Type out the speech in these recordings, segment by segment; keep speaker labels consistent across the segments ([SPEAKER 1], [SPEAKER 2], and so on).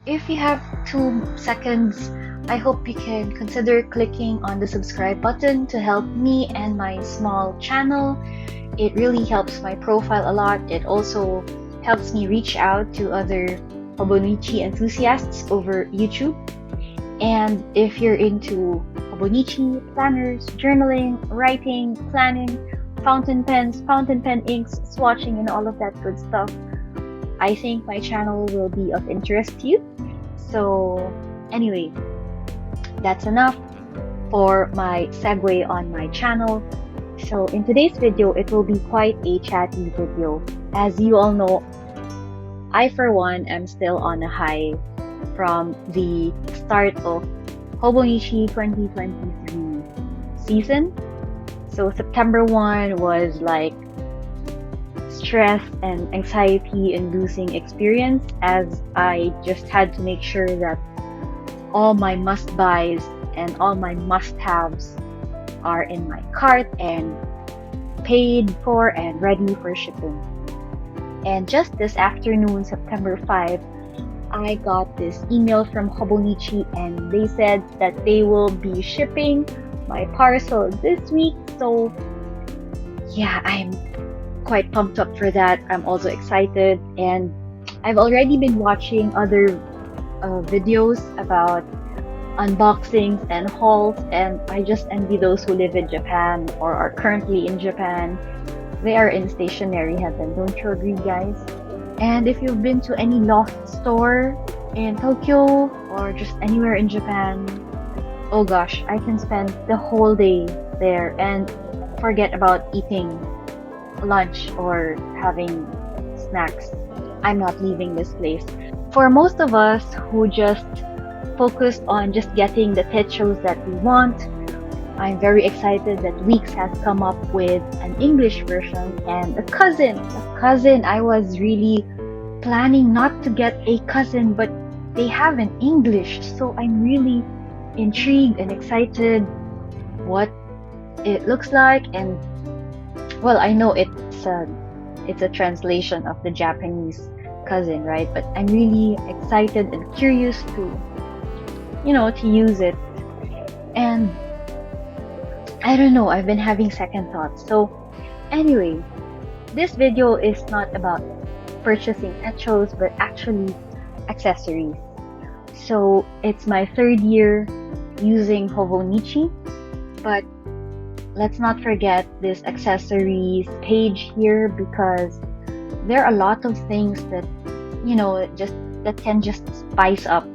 [SPEAKER 1] if you have 2 seconds, I hope you can consider clicking on the subscribe button to help me and my small channel. It really helps my profile a lot. It also helps me reach out to other Hobonichi enthusiasts over YouTube. And if you're into Hobonichi, planners, journaling, writing, planning, fountain pens, fountain pen inks, swatching, and all of that good stuff, I think my channel will be of interest to you. So anyway, that's enough for my segue on my channel. So in today's video, it will be quite a chatty video. As you all know, I for one am still on a high from the start of Hobonichi 2023 season. So September 1 was like stress and anxiety inducing experience, as I just had to make sure that all my must buys and all my must haves are in my cart and paid for and ready for shipping. And just this afternoon, September 5, I got this email from Hobonichi and they said that they will be shipping my parcel this week. So yeah, I'm quite pumped up for that. I'm also excited, and I've already been watching other videos about unboxings and hauls, and I just envy those who live in Japan or are currently in Japan. They are in stationery heaven. Don't you agree, guys? And if you've been to any loft store in Tokyo or just anywhere in Japan, oh gosh, I can spend the whole day there and forget about eating lunch or having snacks. I'm not leaving this place. For most of us who just focused on just getting the techos that we want, I'm very excited that Weeks has come up with an English version and a cousin. I was really planning not to get a cousin, but they have an English, so I'm really intrigued and excited what it looks like. And well, I know it's a translation of the Japanese cousin, right? But I'm really excited and curious to use it. And I don't know, I've been having second thoughts. So anyway, this video is not about purchasing techos, but actually accessories. So it's my 3rd year using Hobonichi, but let's not forget this accessories page here, because there are a lot of things that that can just spice up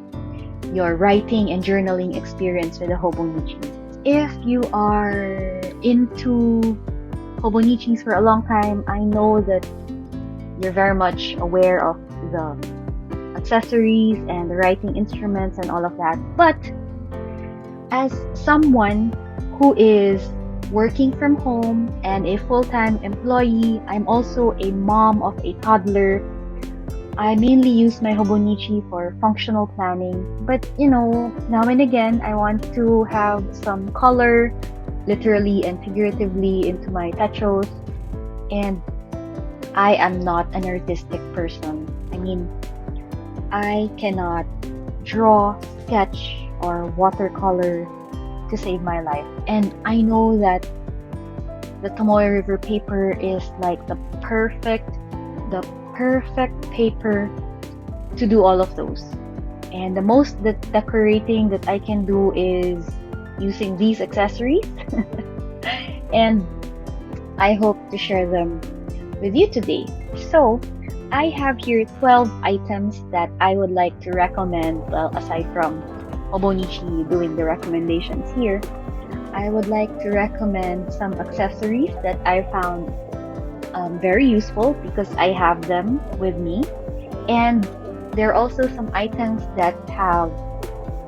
[SPEAKER 1] your writing and journaling experience with the Hobonichi. If you are into Hobonichis for a long time, I know that you're very much aware of the accessories and the writing instruments and all of that. But as someone who is working from home and a full-time employee, I'm also a mom of a toddler. I mainly use my Hobonichi for functional planning, but now and again I want to have some color, literally and figuratively, into my techos. And I am not an artistic person. I mean, I cannot draw, sketch, or watercolor to save my life. And I know that the Tomoe River paper is like the perfect paper to do all of those. And the most decorating that I can do is using these accessories. And I hope to share them with you today. So I have here 12 items that I would like to recommend. Well, aside from Hobonichi doing the recommendations here, I would like to recommend some accessories that I found very useful because I have them with me. And there are also some items that have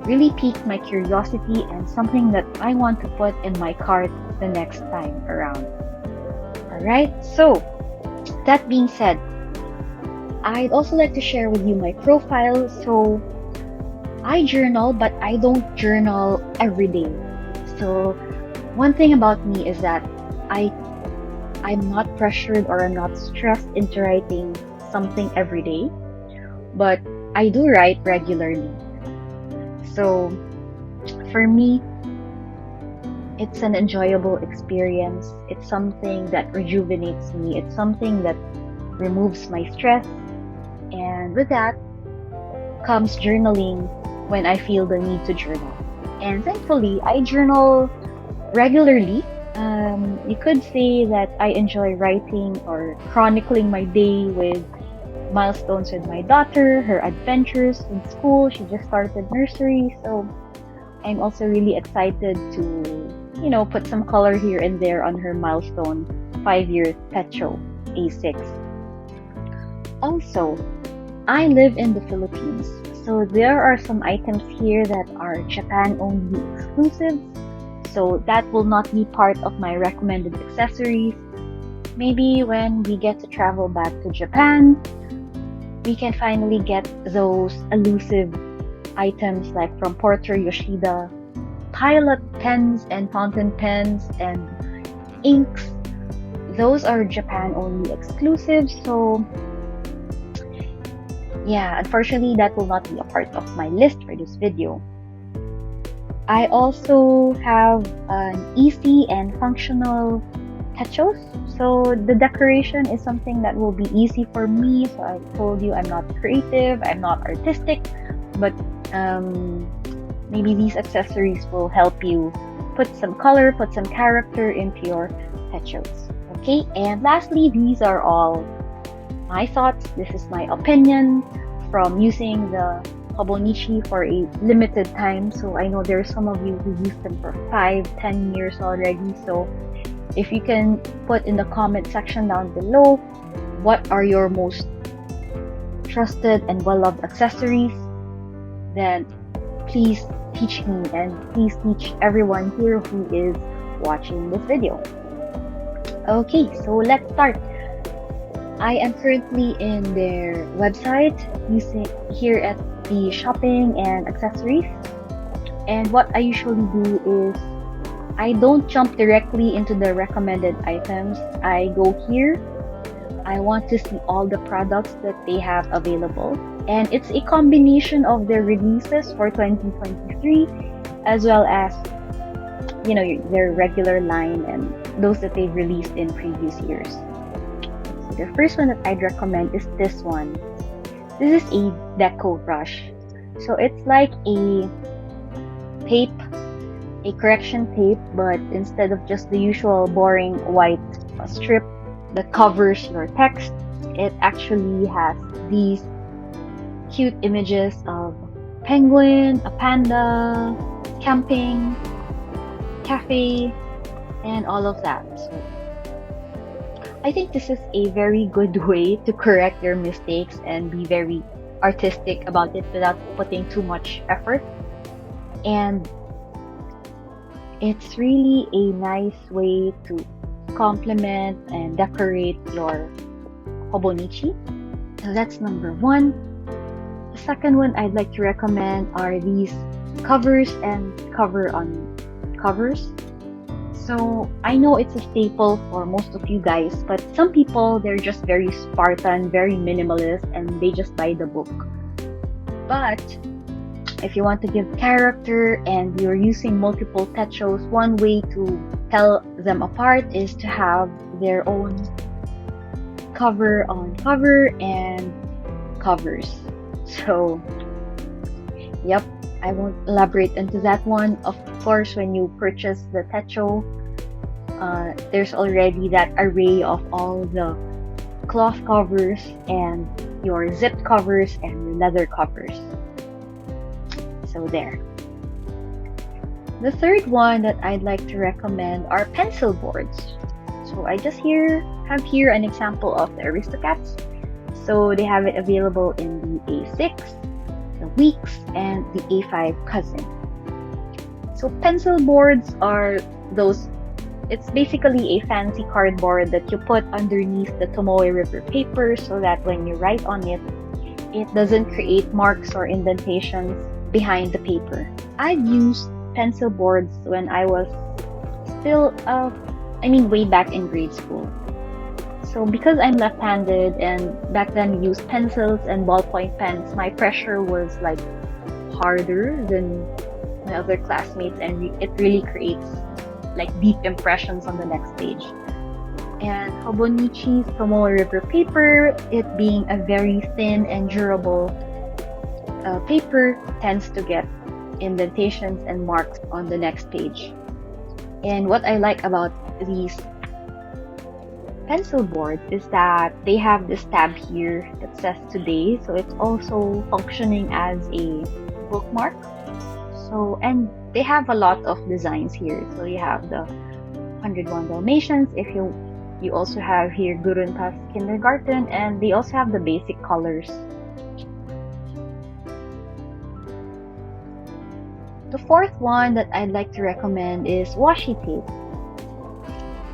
[SPEAKER 1] really piqued my curiosity and something that I want to put in my cart the next time around. Alright, so that being said, I'd also like to share with you my profile. So I journal, but I don't journal every day. So one thing about me is that I'm not pressured or I'm not stressed into writing something every day, but I do write regularly. So for me, it's an enjoyable experience. It's something that rejuvenates me. It's something that removes my stress. And with that comes journaling when I feel the need to journal. And thankfully, I journal regularly. You could say that I enjoy writing or chronicling my day with milestones with my daughter, her adventures in school. She just started nursery, so I'm also really excited to, put some color here and there on her milestone 5-year Techo A6. Also, I live in the Philippines, so there are some items here that are Japan-only exclusives, so that will not be part of my recommended accessories. Maybe when we get to travel back to Japan, we can finally get those elusive items like from Porter Yoshida, pilot pens and fountain pens and inks. Those are Japan-only exclusives, so yeah, unfortunately that will not be a part of my list for this video. I also have an easy and functional techos. So the decoration is something that will be easy for me. So I told you I'm not creative, I'm not artistic, but maybe these accessories will help you put some color, put some character into your techos. Okay, and lastly, these are all my thoughts. This is my opinion from using the Hobonichi for a limited time. So I know there are some of you who use them for 5-10 years already. So if you can put in the comment section down below, what are your most trusted and well-loved accessories, then please teach me and please teach everyone here who is watching this video. Okay, so let's start. I am currently in their website using here at the shopping and accessories, and what I usually do is I don't jump directly into the recommended items. I go here. I want to see all the products that they have available, and it's a combination of their releases for 2023 as well as their regular line and those that they've released in previous years. So the first one that I'd recommend is this one. This is a Deco brush. So it's like a tape, a correction tape, but instead of just the usual boring white strip that covers your text, it actually has these cute images of penguin, a panda, camping, cafe, and all of that. So I think this is a very good way to correct your mistakes and be very artistic about it without putting too much effort. And it's really a nice way to complement and decorate your Hobonichi. So that's number one. The second one I'd like to recommend are these covers and cover on covers. So I know it's a staple for most of you guys, but some people, they're just very Spartan, very minimalist, and they just buy the book. But if you want to give character and you're using multiple techos, one way to tell them apart is to have their own cover on cover and covers. So, yep, I won't elaborate into that one. Of course, when you purchase the techo, there's already that array of all the cloth covers and your zipped covers and your leather covers. So there. The third one that I'd like to recommend are pencil boards. So I just have here an example of the Aristocats. So they have it available in the A6, the Weeks, and the A5 cousin. So pencil boards are those, it's basically a fancy cardboard that you put underneath the Tomoe River paper so that when you write on it, it doesn't create marks or indentations behind the paper. I've used pencil boards when I was still, way back in grade school. So because I'm left-handed and back then we used pencils and ballpoint pens, my pressure was like harder than my other classmates, and it really creates like deep impressions on the next page. And Hobonichi's Tomoe River paper, it being a very thin and durable paper, tends to get indentations and marks on the next page. And what I like about these pencil boards is that they have this tab here that says today, so it's also functioning as a bookmark. So, and they have a lot of designs here. So you have the 101 Dalmatians, if you also have here Gurunta's Kindergarten, and they also have the basic colors. The fourth one that I'd like to recommend is washi tape.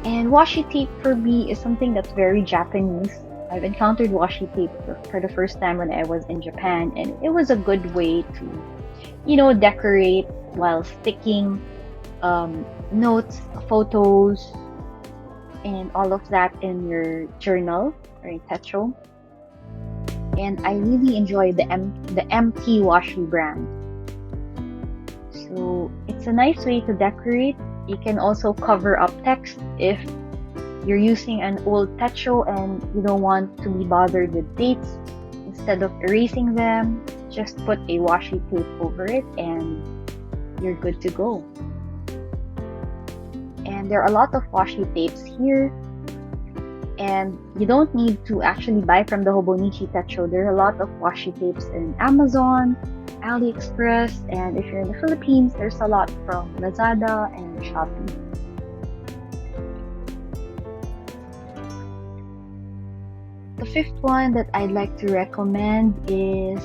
[SPEAKER 1] And washi tape for me is something that's very Japanese. I've encountered washi tape for the first time when I was in Japan, and it was a good way to, you know, decorate while sticking notes, photos, and all of that in your journal or in Techo. And I really enjoy the MT Washi brand. So it's a nice way to decorate. You can also cover up text if you're using an old Techo and you don't want to be bothered with dates. Instead of erasing them, just put a washi tape over it and you're good to go. And there are a lot of washi tapes here, and you don't need to actually buy from the Hobonichi Techo. There are a lot of washi tapes in Amazon, AliExpress, and if you're in the Philippines, there's a lot from Lazada and Shopee. The fifth one that I'd like to recommend is,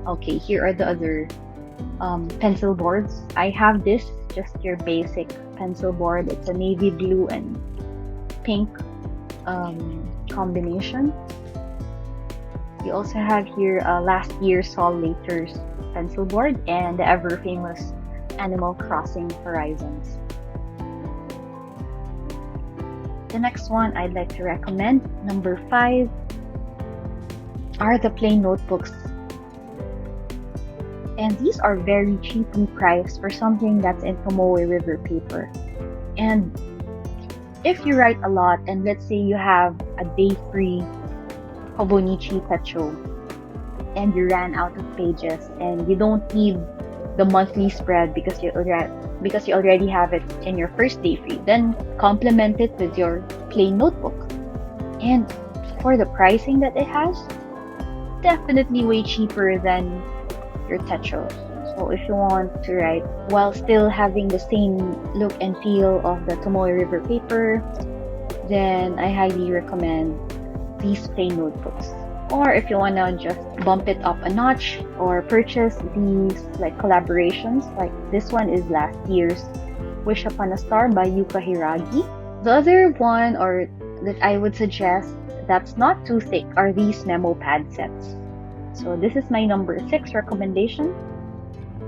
[SPEAKER 1] okay, here are the other pencil boards. I have this, just your basic pencil board. It's a navy blue and pink combination. We also have here last year's Sol Later's pencil board and the ever famous Animal Crossing Horizons. The next one I'd like to recommend, number 5, are the plain notebooks. And these are very cheaply priced for something that's in Tomoe River paper. And if you write a lot, and let's say you have a day-free Hobonichi Techo and you ran out of pages and you don't need the monthly spread because you already have it in your first day free, then complement it with your plain notebook. And for the pricing that it has, definitely way cheaper than your Techo. So if you want to write while still having the same look and feel of the Tomoe River paper, then I highly recommend these plain notebooks. Or if you want to just bump it up a notch or purchase these like collaborations, like this one is last year's Wish Upon a Star by Yuka Hiragi. The other one or that I would suggest that's not too thick are these memo pad sets. So this is my number 6 recommendation.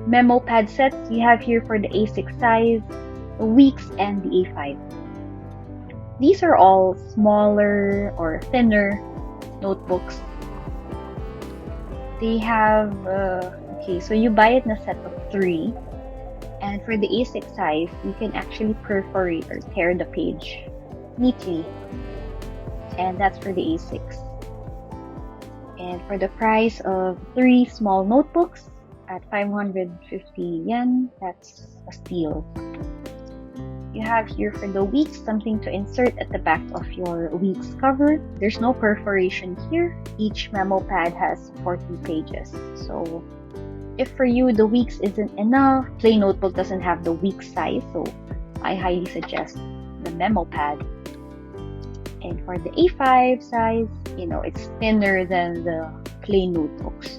[SPEAKER 1] Memo pad sets you have here for the A6 size, the weeks, and the A5. These are all smaller or thinner notebooks. They have, okay, so you buy it in a set of 3. And for the A6 size, you can actually perforate or tear the page neatly. And that's for the A6. And for the price of 3 small notebooks at 550 yen, that's a steal. You have here for the weeks something to insert at the back of your week's cover. There's no perforation here. Each memo pad has 40 pages. So if for you the weeks isn't enough, plain notebook doesn't have the week size, so I highly suggest the memo pad. And for the A5 size, you know, it's thinner than the plain notebooks.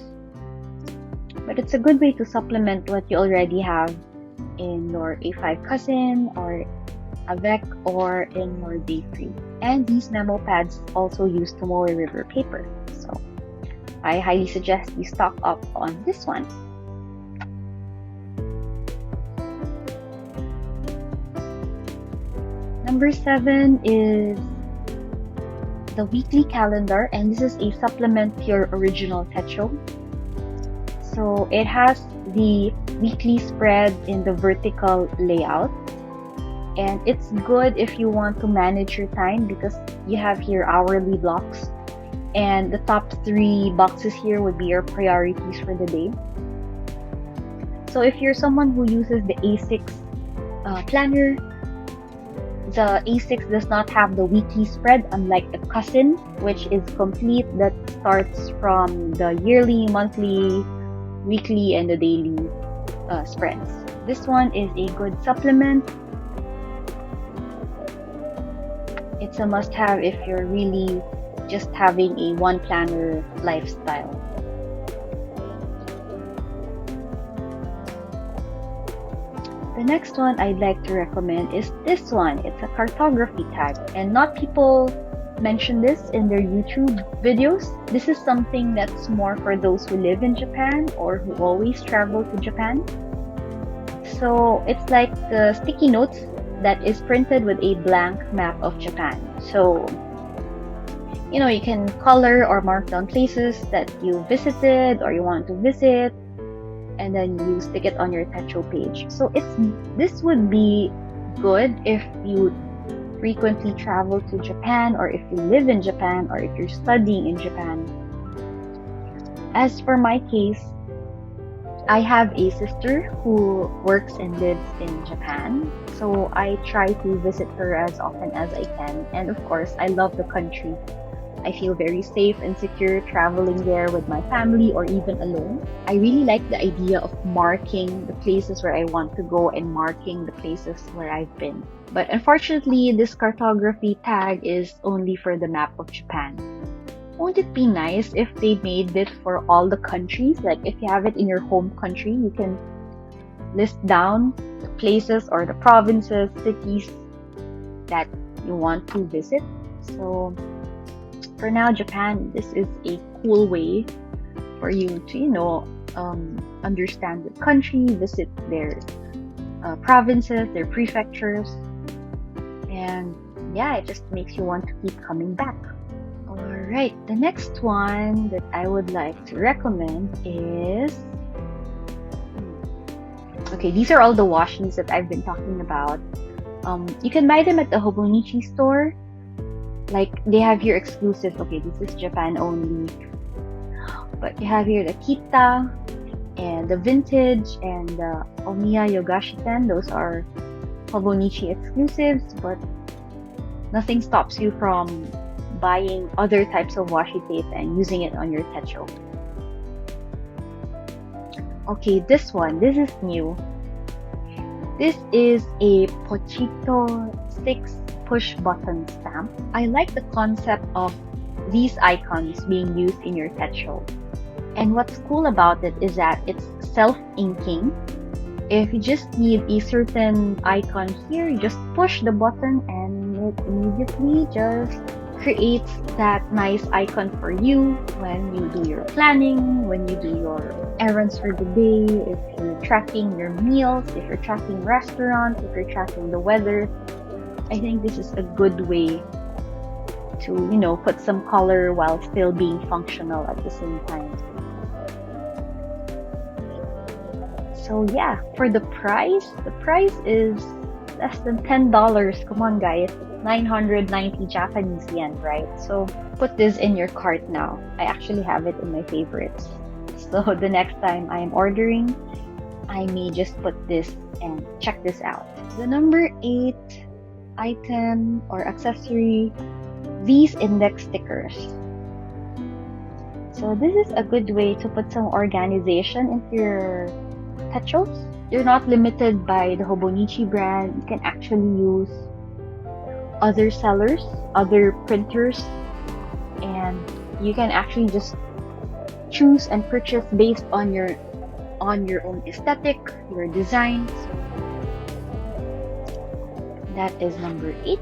[SPEAKER 1] But it's a good way to supplement what you already have in your A5 cousin or avec or in your day free. And these memo pads also use Tomoe River paper. So I highly suggest you stock up on this one. Number 7 is the weekly calendar, and this is a supplement to your original Techo. So it has the weekly spread in the vertical layout, and it's good if you want to manage your time because you have here hourly blocks, and the top 3 boxes here would be your priorities for the day. So if you're someone who uses the A6 planner, the A6 does not have the weekly spread, unlike the cousin, which is complete, that starts from the yearly, monthly, weekly, and the daily spreads. This one is a good supplement. It's a must-have if you're really just having a one planner lifestyle. The next one I'd like to recommend is this one. It's a cartography tag, and not people mention this in their YouTube videos. This is something that's more for those who live in Japan or who always travel to Japan. So it's like the sticky notes that is printed with a blank map of Japan. So, you know, you can color or mark down places that you visited or you want to visit, and then you stick it on your Techo page. So this would be good if you frequently travel to Japan, or if you live in Japan, or if you're studying in Japan. As for my case, I have a sister who works and lives in Japan, so I try to visit her as often as I can. And of course, I love the country. I feel very safe and secure traveling there with my family or even alone. I really like the idea of marking the places where I want to go and marking the places where I've been. But unfortunately, this cartography tag is only for the map of Japan. Won't it be nice if they made it for all the countries? Like if you have it in your home country, you can list down the places or the provinces, cities that you want to visit. So for now, Japan, this is a cool way for you to, understand the country, visit their provinces, their prefectures, and yeah, it just makes you want to keep coming back. Alright, the next one that I would like to recommend is... Okay, these are all the washis that I've been talking about. You can buy them at the Hobonichi store. Like, they have here exclusive. Okay, this is Japan only. But you have here the Kita, and the Vintage, and the Omiya Yogashiten. Those are Hobonichi exclusives, but nothing stops you from buying other types of washi tape and using it on your Techo. Okay, this is new. This is a Pochito 6 push button stamp. I like the concept of these icons being used in your Techo. And what's cool about it is that it's self-inking. If you just need a certain icon here, you just push the button and it immediately just creates that nice icon for you when you do your planning, when you do your errands for the day, if you're tracking your meals, if you're tracking restaurants, if you're tracking the weather. I think this is a good way to, put some color while still being functional at the same time. So yeah, for the price is less than $10. Come on guys, it's 990 Japanese yen, right? So put this in your cart now. I actually have it in my favorites. So the next time I am ordering, I may just put this and check this out. The number 8 item or accessory, these index stickers. So this is a good way to put some organization into your Techos. You're not limited by the Hobonichi brand. You can actually use other sellers, other printers, and you can actually just choose and purchase based on your own aesthetic, your designs. That is number 8.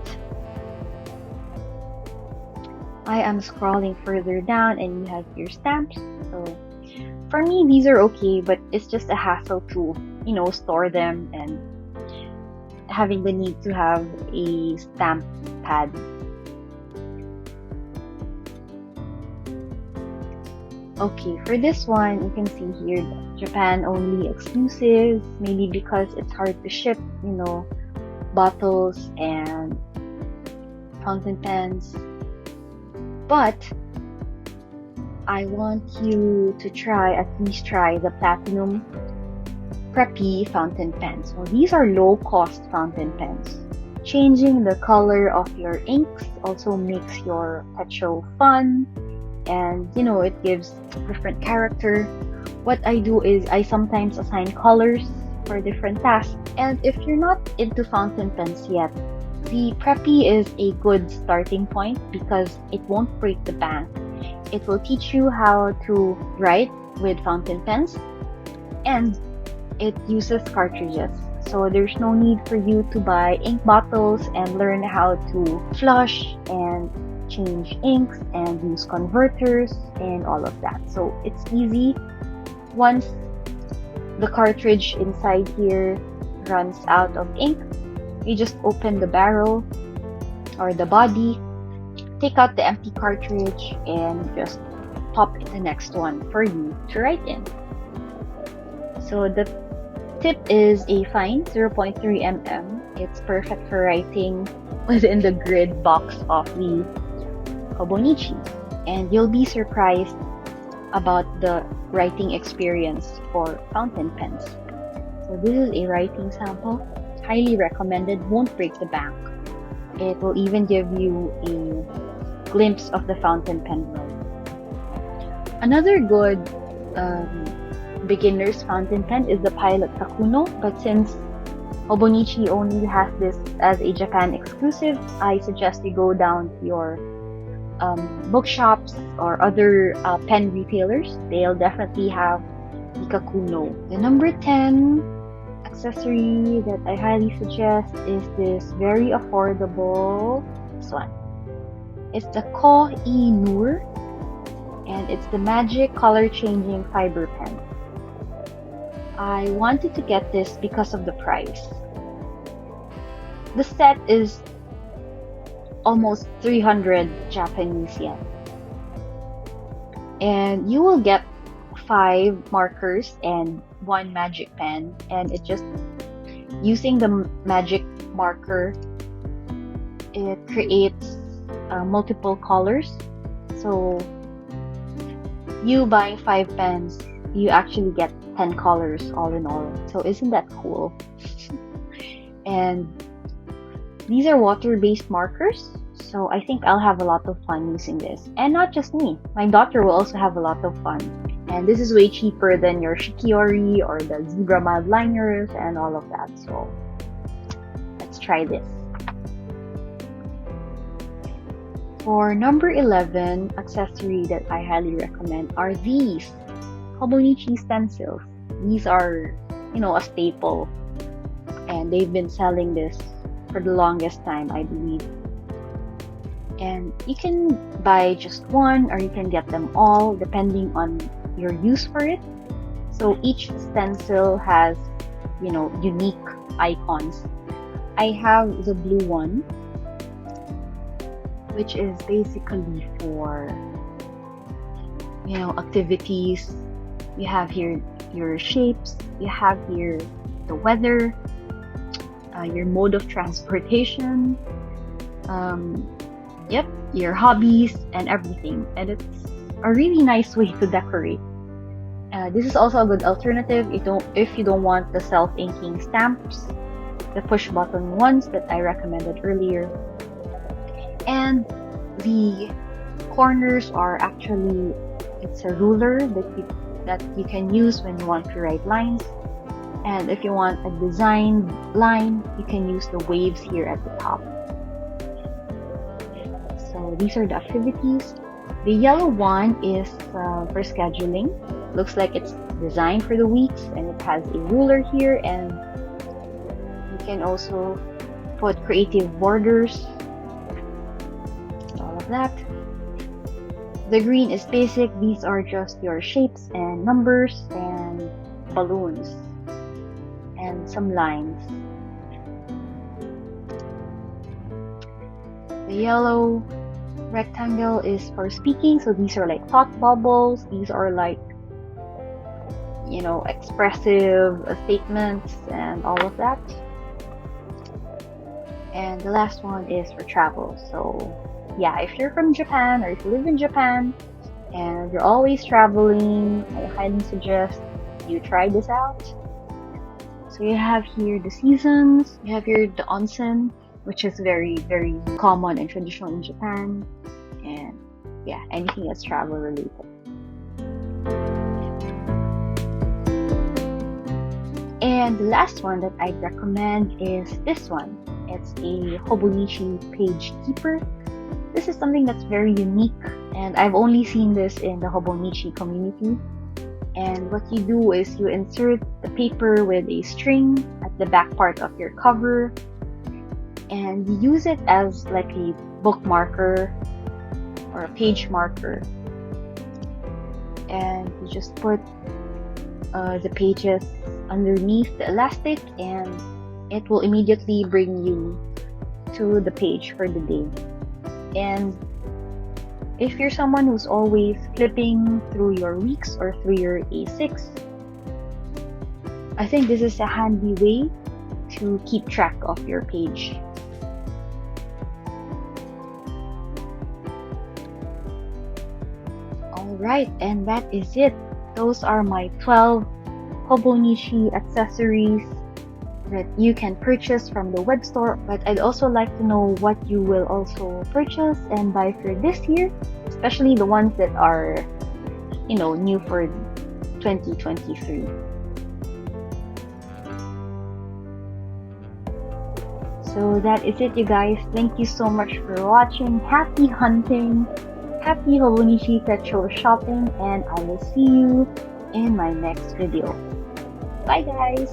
[SPEAKER 1] I am scrolling further down and you have your stamps. So for me, these are okay, but it's just a hassle to, store them and having the need to have a stamp pad. Okay, for this one, you can see here Japan only exclusive, maybe because it's hard to ship, bottles and fountain pens. But I want you to at least try the Platinum Preppy fountain pens. So these are low-cost fountain pens. Changing the color of your inks also makes your Techo fun, and it gives different character. What I do is I sometimes assign colors for different tasks, and if you're not into fountain pens yet, the Preppy is a good starting point because it won't break the bank. It will teach you how to write with fountain pens, and it uses cartridges. So there's no need for you to buy ink bottles and learn how to flush and change inks and use converters and all of that. So it's easy. Once the cartridge inside here runs out of ink, you just open the barrel or the body, take out the empty cartridge, and just pop in the next one for you to write in. So the tip is a fine 0.3 mm. It's perfect for writing within the grid box of the Hobonichi, and you'll be surprised about the writing experience for fountain pens. So this is a writing sample. Highly recommended, won't break the bank. It will even give you a glimpse of the fountain pen world. Another good beginner's fountain pen is the Pilot Takuno, but since Hobonichi only has this as a Japan exclusive, I suggest you go down to your bookshops or other pen retailers. They'll definitely have the Kakuno. The number 10 accessory that I highly suggest is this very affordable one. It's the Koh-i-noor, and it's the Magic Color Changing Fiber Pen. I wanted to get this because of the price. The set is almost 300 Japanese yen. And you will get 5 markers and 1 magic pen, and it just using the magic marker, it creates multiple colors. So you buying 5 pens, you actually get 10 colors all in all. So isn't that cool? And these are water-based markers, so I think I'll have a lot of fun using this. And not just me, my daughter will also have a lot of fun. And this is way cheaper than your Shikiori or the zebra mild liners and all of that. So let's try this. For number 11 accessory that I highly recommend are these Hobonichi Stencils. These are, a staple, and they've been selling this for the longest time, I believe. And you can buy just one or you can get them all depending on your use for it. So each stencil has, unique icons. I have the blue one, which is basically for, activities. You have here your shapes, you have here the weather, your mode of transportation, your hobbies and everything. And it's a really nice way to decorate. This is also a good alternative if you don't want the self-inking stamps, the push button ones that I recommended earlier. And the corners are actually, it's a ruler that you can use when you want to write lines. And if you want a designed line, you can use the waves here at the top. So these are the activities. The yellow one is for scheduling. Looks like it's designed for the weeks, and it has a ruler here, and you can also put creative borders, all of that. The green is basic. These are just your shapes and numbers and balloons and some lines. The yellow rectangle is for speaking, so these are like thought bubbles. These are like, you know, expressive statements and all of that. And the last one is for travel. So yeah, if you're from Japan or if you live in Japan and you're always traveling, I highly suggest you try this out. So you have here the seasons, you have here the onsen, which is very, very common and traditional in Japan. And yeah, anything that's travel related. And the last one that I'd recommend is this one. It's a Hobonichi page keeper. This is something that's very unique, and I've only seen this in the Hobonichi community. And what you do is you insert the paper with a string at the back part of your cover, and you use it as like a book marker or a page marker. And you just put the pages underneath the elastic, and it will immediately bring you to the page for the day. And if you're someone who's always flipping through your weeks or through your A6, I think this is a handy way to keep track of your page. Alright, and that is it. Those are my 12 Hobonichi accessories that you can purchase from the web store, but I'd also like to know what you will also purchase and buy for this year, especially the ones that are, you know, new for 2023. So that is it, you guys. Thank you so much for watching. Happy hunting, happy Hobonichi Techo shopping, and I will see you in my next video. Bye guys!